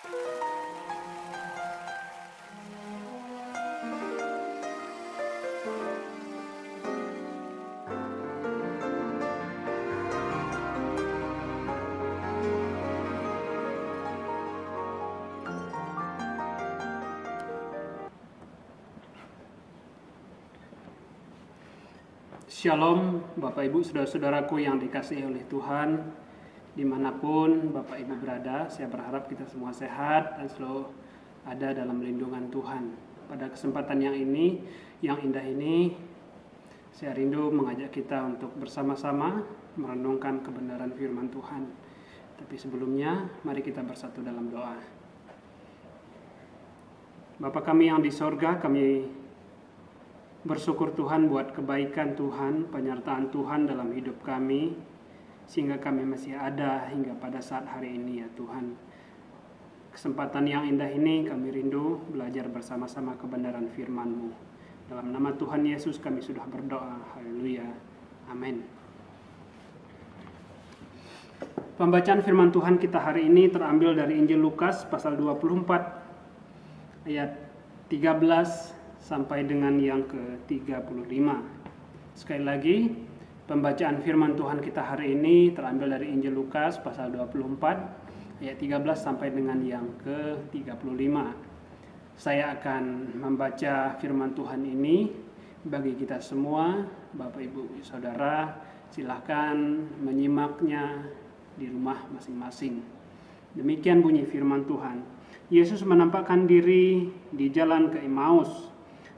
Shalom Bapak Ibu Saudara-saudaraku yang dikasihi oleh Tuhan, dimanapun Bapak Ibu berada. Saya berharap kita semua sehat dan selalu ada dalam lindungan Tuhan. Pada kesempatan yang indah ini, saya rindu mengajak kita untuk bersama-sama merenungkan kebenaran firman Tuhan. Tapi sebelumnya, mari kita bersatu dalam doa. Bapa kami yang di sorga, kami bersyukur Tuhan buat kebaikan Tuhan, penyertaan Tuhan dalam hidup kami, sehingga kami masih ada hingga pada saat hari ini ya Tuhan. Kesempatan yang indah ini kami rindu belajar bersama-sama kebenaran firman-Mu. Dalam nama Tuhan Yesus kami sudah berdoa. Haleluya. Amin. Pembacaan firman Tuhan kita hari ini terambil dari Injil Lukas pasal 24 ayat 13 sampai dengan yang ke-35. Sekali lagi, pembacaan firman Tuhan kita hari ini terambil dari Injil Lukas pasal 24 ayat 13 sampai dengan yang ke-35. Saya akan membaca firman Tuhan ini bagi kita semua. Bapak Ibu Saudara, silakan menyimaknya di rumah masing-masing. Demikian bunyi firman Tuhan. Yesus menampakkan diri di jalan ke Emmaus.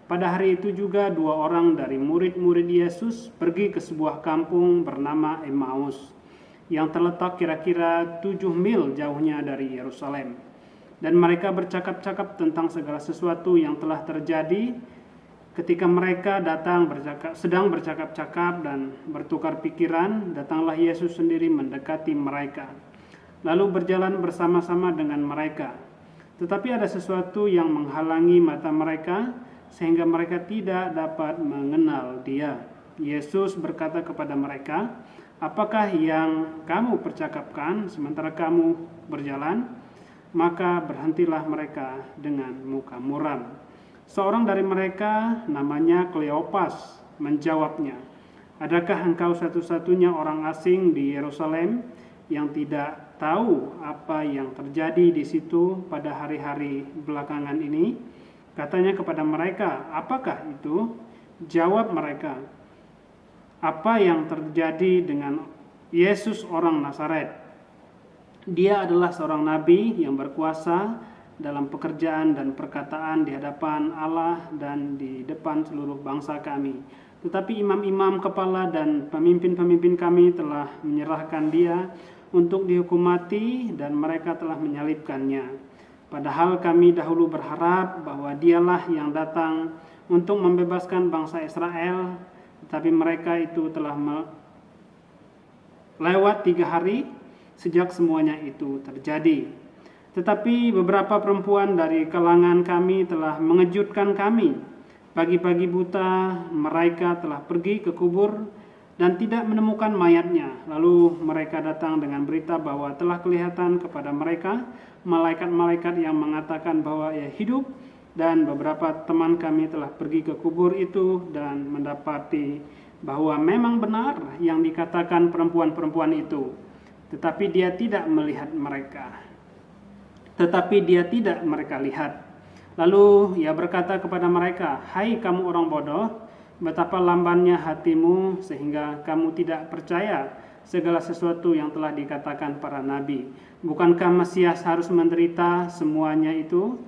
Pada hari itu juga dua orang dari murid-murid Yesus pergi ke sebuah kampung bernama Emmaus yang terletak kira-kira 7 mil jauhnya dari Yerusalem. Dan mereka bercakap-cakap tentang segala sesuatu yang telah terjadi. Ketika mereka sedang bercakap-cakap dan bertukar pikiran, datanglah Yesus sendiri mendekati mereka, lalu berjalan bersama-sama dengan mereka. Tetapi ada sesuatu yang menghalangi mata mereka, sehingga mereka tidak dapat mengenal Dia. Yesus berkata kepada mereka, "Apakah yang kamu percakapkan sementara kamu berjalan?" Maka berhentilah mereka dengan muka muram. Seorang dari mereka, namanya Kleopas, menjawabnya, "Adakah engkau satu-satunya orang asing di Yerusalem yang tidak tahu apa yang terjadi di situ pada hari-hari belakangan ini?" Katanya kepada mereka, "Apakah itu?" Jawab mereka, "Apa yang terjadi dengan Yesus orang Nazaret? Dia adalah seorang nabi yang berkuasa dalam pekerjaan dan perkataan di hadapan Allah dan di depan seluruh bangsa kami. Tetapi imam-imam kepala dan pemimpin-pemimpin kami telah menyerahkan dia untuk dihukum mati dan mereka telah menyalibkannya. Padahal kami dahulu berharap bahwa dialah yang datang untuk membebaskan bangsa Israel, tetapi mereka itu telah lewat 3 hari sejak semuanya itu terjadi. Tetapi beberapa perempuan dari kalangan kami telah mengejutkan kami. Pagi-pagi buta mereka telah pergi ke kubur dan tidak menemukan mayatnya. Lalu mereka datang dengan berita bahwa telah kelihatan kepada mereka malaikat-malaikat yang mengatakan bahwa ia hidup, dan beberapa teman kami telah pergi ke kubur itu dan mendapati bahwa memang benar yang dikatakan perempuan-perempuan itu, tetapi dia tidak mereka lihat. Lalu ia berkata kepada mereka, "Hai kamu orang bodoh, betapa lambannya hatimu sehingga kamu tidak percaya segala sesuatu yang telah dikatakan para nabi. Bukankah Mesias harus menderita semuanya itu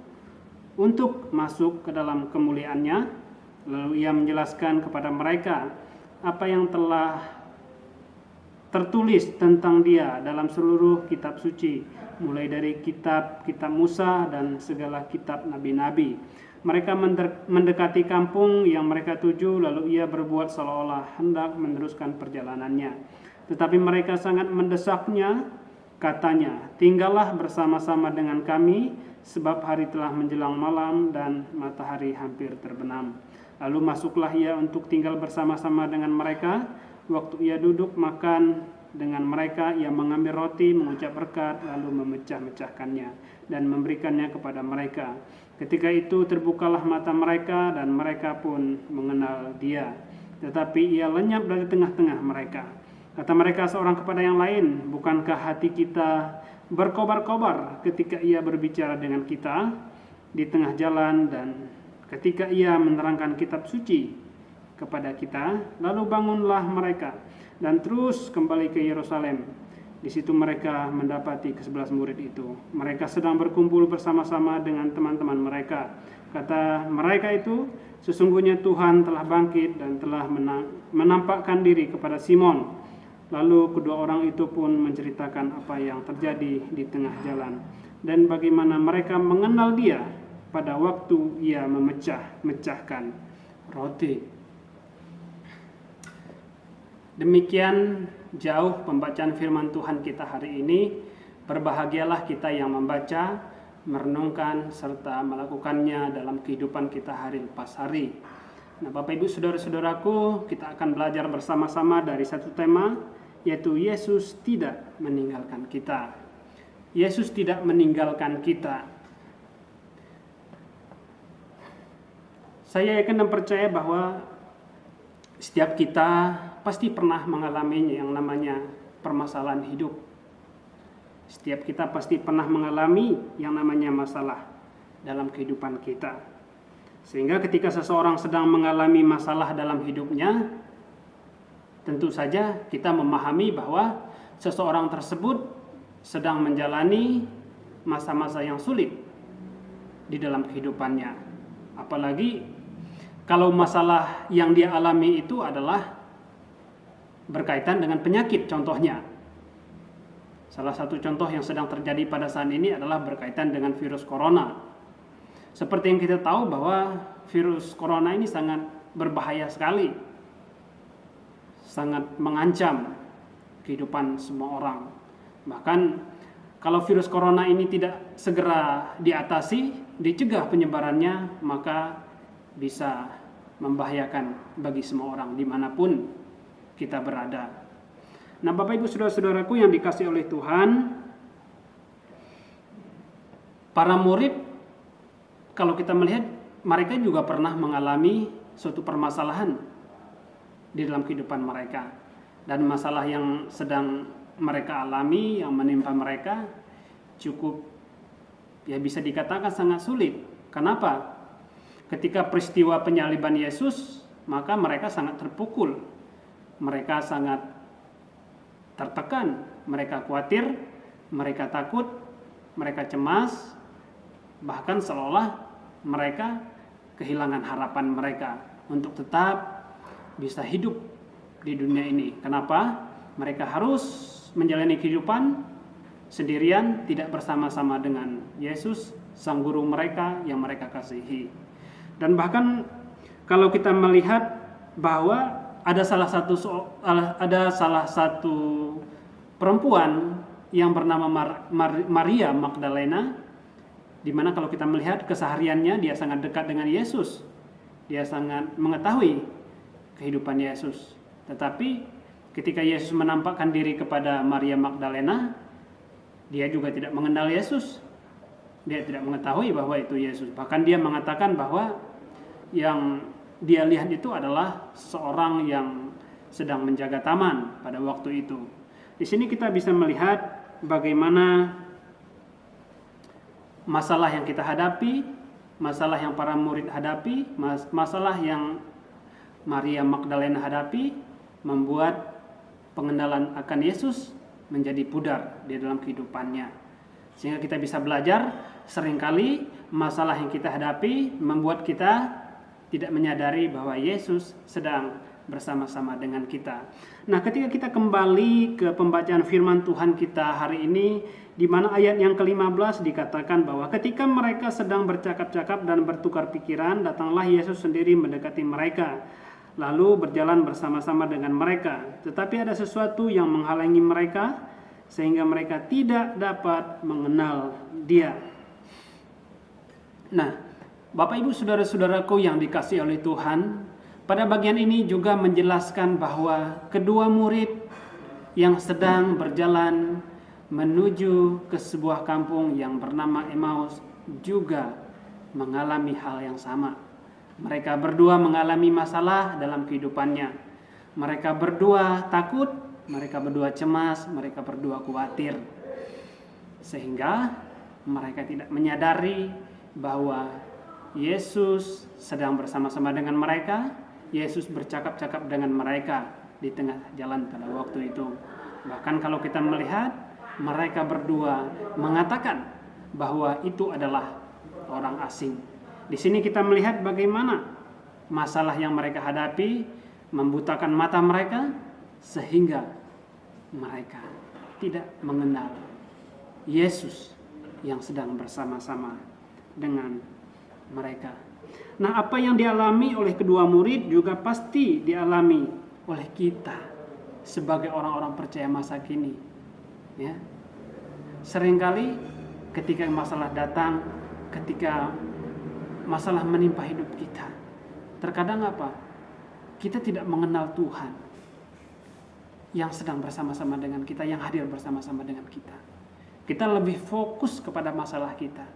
untuk masuk ke dalam kemuliaannya?" Lalu ia menjelaskan kepada mereka apa yang telah tertulis tentang dia dalam seluruh kitab suci, mulai dari kitab Musa dan segala kitab nabi-nabi. Mereka mendekati kampung yang mereka tuju, lalu ia berbuat seolah-olah hendak meneruskan perjalanannya. Tetapi mereka sangat mendesaknya, katanya, "Tinggallah bersama-sama dengan kami, sebab hari telah menjelang malam dan matahari hampir terbenam." Lalu masuklah ia untuk tinggal bersama-sama dengan mereka. Waktu ia duduk makan dengan mereka, ia mengambil roti, mengucap berkat, lalu memecah-mecahkannya dan memberikannya kepada mereka. Ketika itu terbukalah mata mereka dan mereka pun mengenal dia. Tetapi ia lenyap dari tengah-tengah mereka. Kata mereka seorang kepada yang lain, bukankah hati kita berkobar-kobar ketika ia berbicara dengan kita di tengah jalan dan ketika ia menerangkan kitab suci kepada kita? Lalu bangunlah mereka dan terus kembali ke Yerusalem. Di situ mereka mendapati ke-11 murid itu. Mereka sedang berkumpul bersama-sama dengan teman-teman mereka. Kata mereka itu, sesungguhnya Tuhan telah bangkit dan telah menampakkan diri kepada Simon. Lalu kedua orang itu pun menceritakan apa yang terjadi di tengah jalan dan bagaimana mereka mengenal dia pada waktu ia memecah-mecahkan roti. Demikian jauh pembacaan firman Tuhan kita hari ini. Berbahagialah kita yang membaca, merenungkan, serta melakukannya dalam kehidupan kita hari lepas hari. Nah, Bapak Ibu Saudara-saudaraku, kita akan belajar bersama-sama dari satu tema, yaitu Yesus tidak meninggalkan kita. Yesus tidak meninggalkan kita. Saya yakin dan percaya bahwa setiap kita pasti pernah mengalami yang namanya permasalahan hidup. Setiap kita pasti pernah mengalami yang namanya masalah dalam kehidupan kita. Sehingga ketika seseorang sedang mengalami masalah dalam hidupnya, tentu saja kita memahami bahwa seseorang tersebut sedang menjalani masa-masa yang sulit di dalam kehidupannya. Apalagi kalau masalah yang dia alami itu adalah berkaitan dengan penyakit contohnya. Salah satu contoh yang sedang terjadi pada saat ini adalah berkaitan dengan virus corona. Seperti yang kita tahu bahwa virus corona ini sangat berbahaya sekali. Sangat mengancam kehidupan semua orang. Bahkan kalau virus corona ini tidak segera diatasi, dicegah penyebarannya, maka bisa membahayakan bagi semua orang dimanapun kita berada. Nah, Bapak Ibu Saudara-saudaraku yang dikasihi oleh Tuhan, para murid, kalau kita melihat, mereka juga pernah mengalami suatu permasalahan di dalam kehidupan mereka. Dan masalah yang sedang mereka alami, yang menimpa mereka, cukup, ya bisa dikatakan sangat sulit. Kenapa? Ketika peristiwa penyaliban Yesus, maka mereka sangat terpukul. Mereka sangat tertekan, mereka khawatir, mereka takut, mereka cemas, bahkan seolah mereka kehilangan harapan mereka untuk tetap bisa hidup di dunia ini. Kenapa? Mereka harus menjalani kehidupan sendirian, tidak bersama-sama dengan Yesus, Sang Guru mereka yang mereka kasihi. Dan bahkan kalau kita melihat bahwa ada salah satu perempuan yang bernama Maria Magdalena, di mana kalau kita melihat kesehariannya dia sangat dekat dengan Yesus. Dia sangat mengetahui kehidupan Yesus. Tetapi ketika Yesus menampakkan diri kepada Maria Magdalena, dia juga tidak mengenal Yesus. Dia tidak mengetahui bahwa itu Yesus. Bahkan dia mengatakan bahwa yang dia lihat itu adalah seorang yang sedang menjaga taman pada waktu itu. Di sini kita bisa melihat bagaimana masalah yang kita hadapi, masalah yang para murid hadapi, masalah yang Maria Magdalena hadapi, membuat pengenalan akan Yesus menjadi pudar di dalam kehidupannya. Sehingga kita bisa belajar, seringkali masalah yang kita hadapi membuat kita tidak menyadari bahwa Yesus sedang bersama-sama dengan kita. Nah, ketika kita kembali ke pembacaan firman Tuhan kita hari ini, di mana ayat yang ke-15 dikatakan bahwa ketika mereka sedang bercakap-cakap dan bertukar pikiran, datanglah Yesus sendiri mendekati mereka, lalu berjalan bersama-sama dengan mereka. Tetapi ada sesuatu yang menghalangi mereka, sehingga mereka tidak dapat mengenal Dia. Nah, Bapak Ibu Saudara-saudaraku yang dikasihi oleh Tuhan, pada bagian ini juga menjelaskan bahwa kedua murid yang sedang berjalan menuju ke sebuah kampung yang bernama Emmaus juga mengalami hal yang sama. Mereka berdua mengalami masalah dalam kehidupannya. Mereka berdua takut, mereka berdua cemas, mereka berdua khawatir. Sehingga mereka tidak menyadari bahwa Yesus sedang bersama-sama dengan mereka. Yesus bercakap-cakap dengan mereka di tengah jalan pada waktu itu. Bahkan kalau kita melihat, mereka berdua mengatakan bahwa itu adalah orang asing. Di sini kita melihat bagaimana masalah yang mereka hadapi membutakan mata mereka sehingga mereka tidak mengenal Yesus yang sedang bersama-sama dengan mereka. Nah, apa yang dialami oleh kedua murid juga pasti dialami oleh kita sebagai orang-orang percaya masa kini. Ya. Seringkali ketika masalah datang, ketika masalah menimpa hidup kita, terkadang apa? Kita tidak mengenal Tuhan yang sedang bersama-sama dengan kita, yang hadir bersama-sama dengan kita. Kita lebih fokus kepada masalah kita.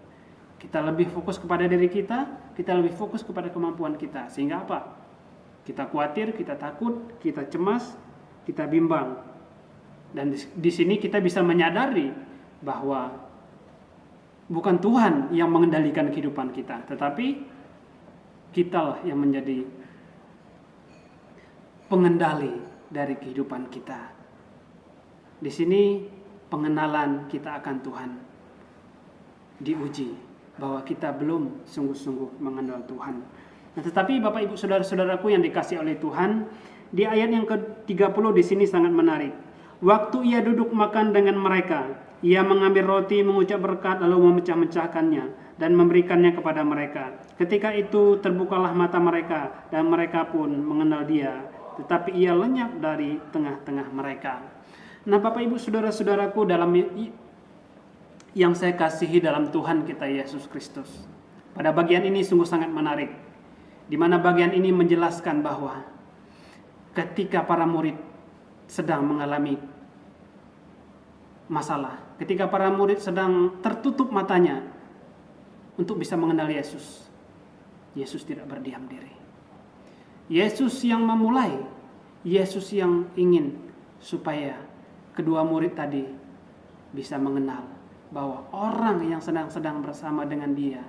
Kita lebih fokus kepada diri kita lebih fokus kepada kemampuan kita. Sehingga apa? Kita khawatir, kita takut, kita cemas, kita bimbang. Dan di sini kita bisa menyadari bahwa bukan Tuhan yang mengendalikan kehidupan kita, tetapi kitalah yang menjadi pengendali dari kehidupan kita. Di sini pengenalan kita akan Tuhan diuji, bahwa kita belum sungguh-sungguh mengenal Tuhan. Nah, tetapi Bapak Ibu Saudara-saudaraku yang dikasihi oleh Tuhan, di ayat yang ke-30 di sini sangat menarik. Waktu ia duduk makan dengan mereka, ia mengambil roti, mengucap berkat, lalu memecah-mecahkannya dan memberikannya kepada mereka. Ketika itu terbukalah mata mereka dan mereka pun mengenal dia, tetapi ia lenyap dari tengah-tengah mereka. Nah, Bapak Ibu Saudara-saudaraku dalam yang saya kasihi dalam Tuhan kita Yesus Kristus, pada bagian ini sungguh sangat menarik, di mana bagian ini menjelaskan bahwa ketika para murid sedang mengalami masalah, ketika para murid sedang tertutup matanya untuk bisa mengenal Yesus, Yesus tidak berdiam diri. Yesus yang memulai, Yesus yang ingin supaya kedua murid tadi bisa mengenal bahwa orang yang sedang bersama dengan dia,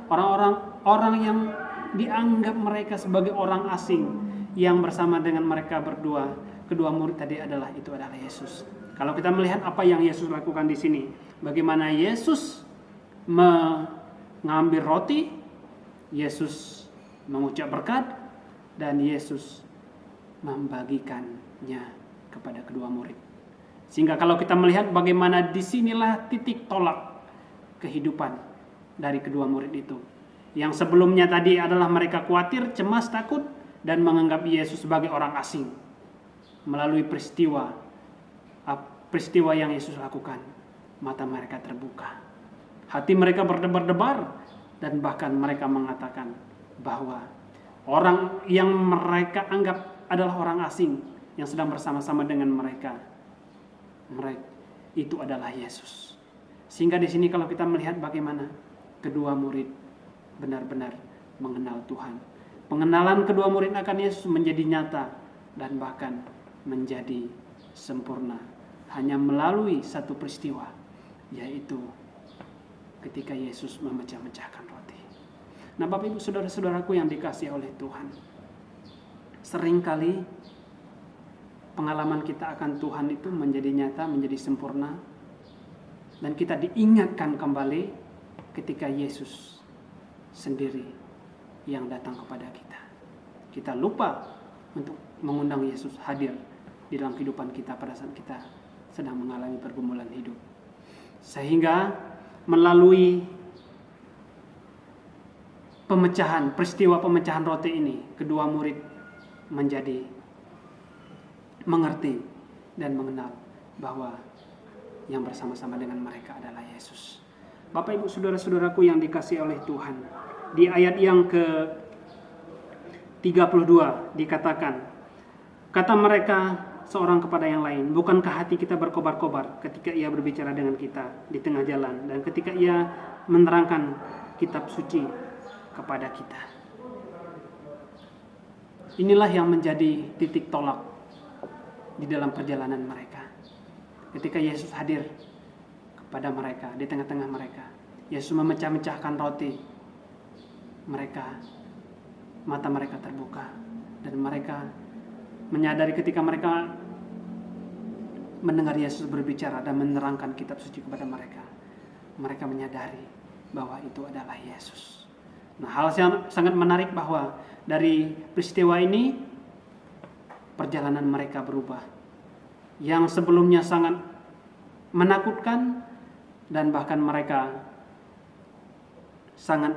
orang yang dianggap mereka sebagai orang asing yang bersama dengan mereka berdua, kedua murid tadi adalah Yesus. Kalau kita melihat apa yang Yesus lakukan di sini, bagaimana Yesus mengambil roti, Yesus mengucap berkat, dan Yesus membagikannya kepada kedua murid. Sehingga kalau kita melihat bagaimana disinilah titik tolak kehidupan dari kedua murid itu. Yang sebelumnya tadi adalah mereka khawatir, cemas, takut, dan menganggap Yesus sebagai orang asing. Melalui peristiwa yang Yesus lakukan, mata mereka terbuka. Hati mereka berdebar-debar, dan bahkan mereka mengatakan bahwa orang yang mereka anggap adalah orang asing yang sedang bersama-sama dengan mereka itu adalah Yesus. Sehingga di sini kalau kita melihat bagaimana kedua murid benar-benar mengenal Tuhan. Pengenalan kedua murid akan Yesus menjadi nyata dan bahkan menjadi sempurna hanya melalui satu peristiwa, yaitu ketika Yesus memecah-mecahkan roti. Nah, Bapak Ibu Saudara-saudaraku yang dikasihi oleh Tuhan, seringkali pengalaman kita akan Tuhan itu menjadi nyata, menjadi sempurna, dan kita diingatkan kembali ketika Yesus sendiri yang datang kepada kita. Kita lupa untuk mengundang Yesus hadir di dalam kehidupan kita pada saat kita sedang mengalami pergumulan hidup. Sehingga melalui peristiwa pemecahan roti ini, kedua murid menjadi mengerti dan mengenal bahwa yang bersama-sama dengan mereka adalah Yesus. Bapak Ibu Saudara-saudaraku yang dikasihi oleh Tuhan, di ayat yang ke-32 dikatakan, kata mereka, seorang kepada yang lain? Bukankah hati kita berkobar-kobar ketika ia berbicara dengan kita di tengah jalan dan ketika ia menerangkan kitab suci kepada kita? Inilah yang menjadi titik tolak di dalam perjalanan mereka. Ketika Yesus hadir kepada mereka, di tengah-tengah mereka, Yesus memecah-mecahkan roti. Mata mereka terbuka dan mereka menyadari ketika mereka mendengar Yesus berbicara dan menerangkan kitab suci kepada mereka. Mereka menyadari bahwa itu adalah Yesus. Nah, hal yang sangat menarik bahwa dari peristiwa ini perjalanan mereka berubah. Yang sebelumnya sangat menakutkan dan bahkan mereka sangat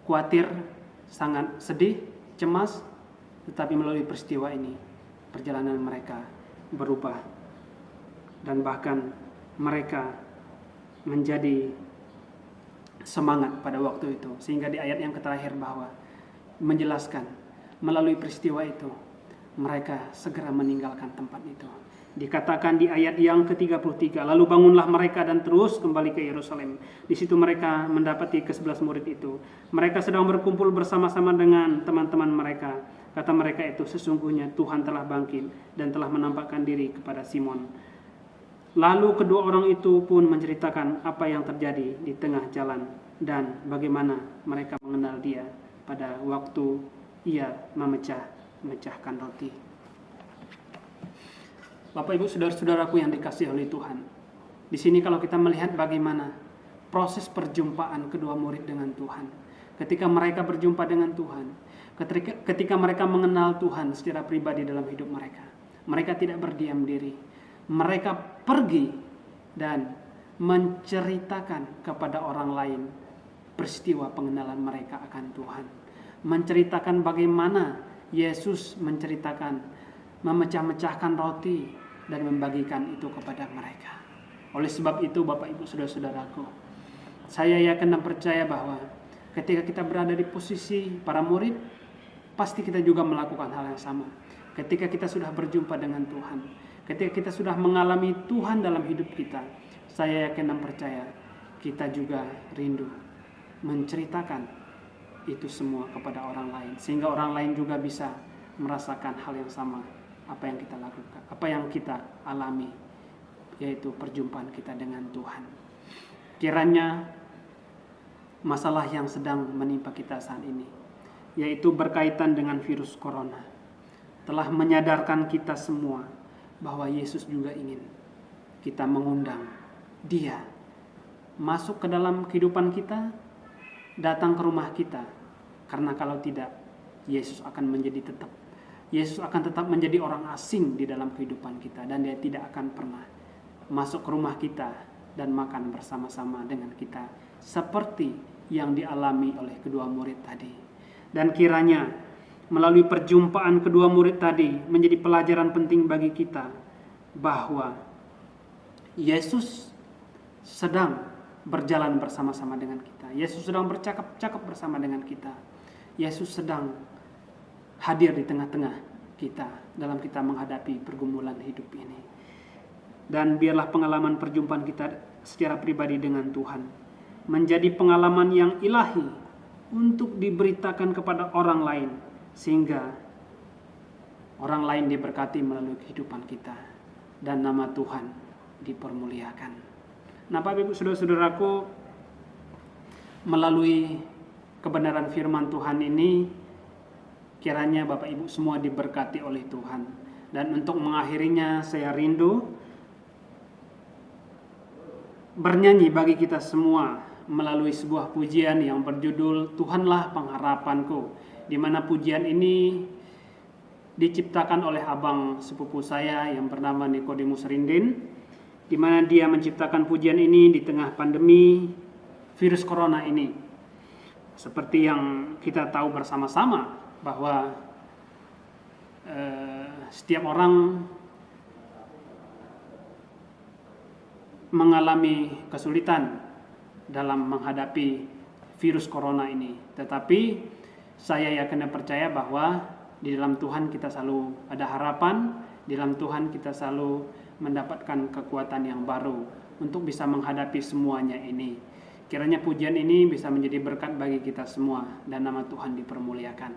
khawatir, sangat sedih, cemas, tetapi melalui peristiwa ini perjalanan mereka berubah dan bahkan mereka menjadi semangat pada waktu itu, sehingga di ayat yang terakhir bahwa menjelaskan melalui peristiwa itu mereka segera meninggalkan tempat itu. Dikatakan di ayat yang ke-33, lalu bangunlah mereka dan terus kembali ke Yerusalem. Di situ mereka mendapati ke-11 murid itu. Mereka sedang berkumpul bersama-sama dengan teman-teman mereka. Kata mereka itu, sesungguhnya Tuhan telah bangkit dan telah menampakkan diri kepada Simon. Lalu kedua orang itu pun menceritakan apa yang terjadi di tengah jalan dan bagaimana mereka mengenal dia pada waktu ia memecahkan roti. Bapak Ibu saudara-saudaraku yang dikasihi oleh Tuhan, di sini kalau kita melihat bagaimana proses perjumpaan kedua murid dengan Tuhan, ketika mereka berjumpa dengan Tuhan, ketika mereka mengenal Tuhan secara pribadi dalam hidup mereka tidak berdiam diri, mereka pergi dan menceritakan kepada orang lain peristiwa pengenalan mereka akan Tuhan, menceritakan bagaimana Yesus memecah-mecahkan roti dan membagikan itu kepada mereka. Oleh sebab itu Bapak Ibu saudara-saudaraku, saya yakin dan percaya bahwa ketika kita berada di posisi para murid, pasti kita juga melakukan hal yang sama. Ketika kita sudah berjumpa dengan Tuhan, ketika kita sudah mengalami Tuhan dalam hidup kita, saya yakin dan percaya kita juga rindu menceritakan itu semua kepada orang lain, sehingga orang lain juga bisa merasakan hal yang sama apa yang kita lakukan, apa yang kita alami, yaitu perjumpaan kita dengan Tuhan. Kiranya masalah yang sedang menimpa kita saat ini, yaitu berkaitan dengan virus corona, telah menyadarkan kita semua bahwa Yesus juga ingin kita mengundang Dia masuk ke dalam kehidupan kita, datang ke rumah kita. Karena kalau tidak, Yesus akan tetap menjadi orang asing di dalam kehidupan kita, dan Dia tidak akan pernah masuk ke rumah kita dan makan bersama-sama dengan kita seperti yang dialami oleh kedua murid tadi. Dan kiranya melalui perjumpaan kedua murid tadi menjadi pelajaran penting bagi kita bahwa Yesus sedang berjalan bersama-sama dengan kita. Yesus sedang bercakap-cakap bersama dengan kita. Yesus sedang hadir di tengah-tengah kita dalam kita menghadapi pergumulan hidup ini. Dan biarlah pengalaman perjumpaan kita secara pribadi dengan Tuhan menjadi pengalaman yang ilahi untuk diberitakan kepada orang lain, sehingga orang lain diberkati melalui kehidupan kita dan nama Tuhan dipermuliakan. Nah, Bapak Ibu saudara-saudaraku, melalui kebenaran firman Tuhan ini, kiranya Bapak Ibu semua diberkati oleh Tuhan. Dan untuk mengakhirinya, saya rindu bernyanyi bagi kita semua melalui sebuah pujian yang berjudul Tuhanlah Pengharapanku, di mana pujian ini diciptakan oleh abang sepupu saya yang bernama Nikodemus Rindin, di mana dia menciptakan pujian ini di tengah pandemi virus corona ini. Seperti yang kita tahu bersama-sama bahwa setiap orang mengalami kesulitan dalam menghadapi virus corona ini. Tetapi saya yakin dan percaya bahwa di dalam Tuhan kita selalu ada harapan, Di dalam Tuhan kita selalu mendapatkan kekuatan yang baru untuk bisa menghadapi semuanya ini. Kiranya pujian ini bisa menjadi berkat bagi kita semua dan nama Tuhan dipermuliakan.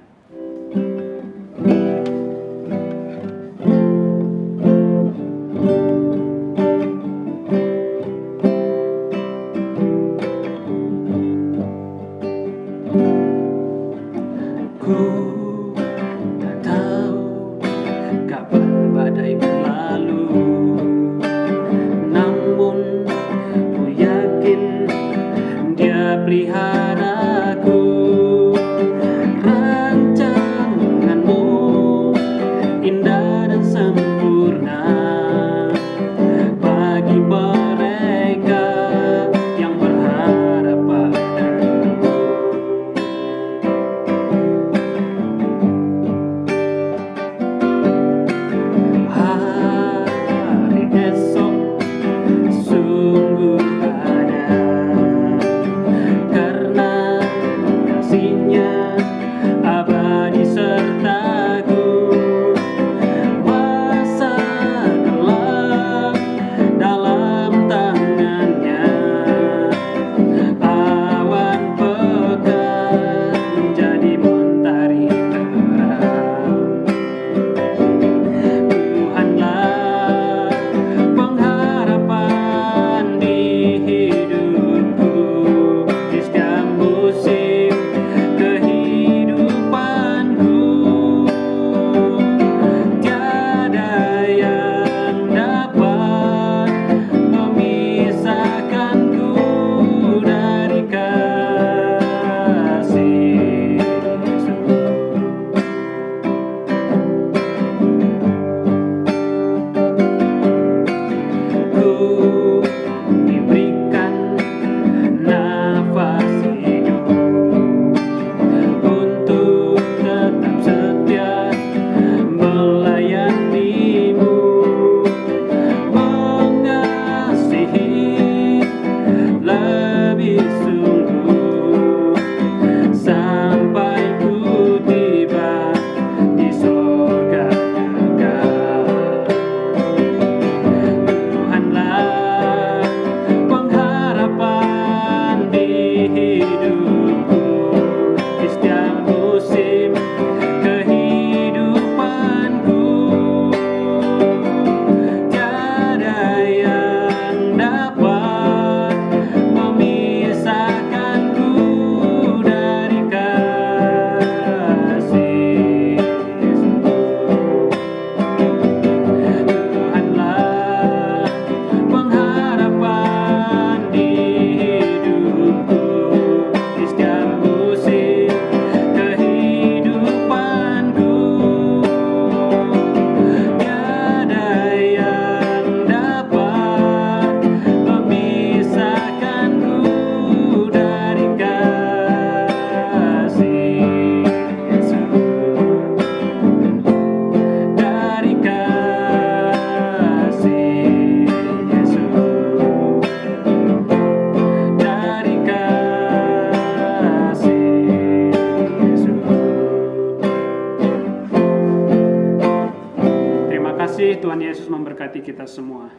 Tuhan Yesus memberkati kita semua.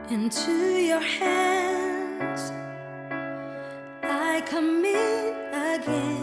Into your hands I commit again.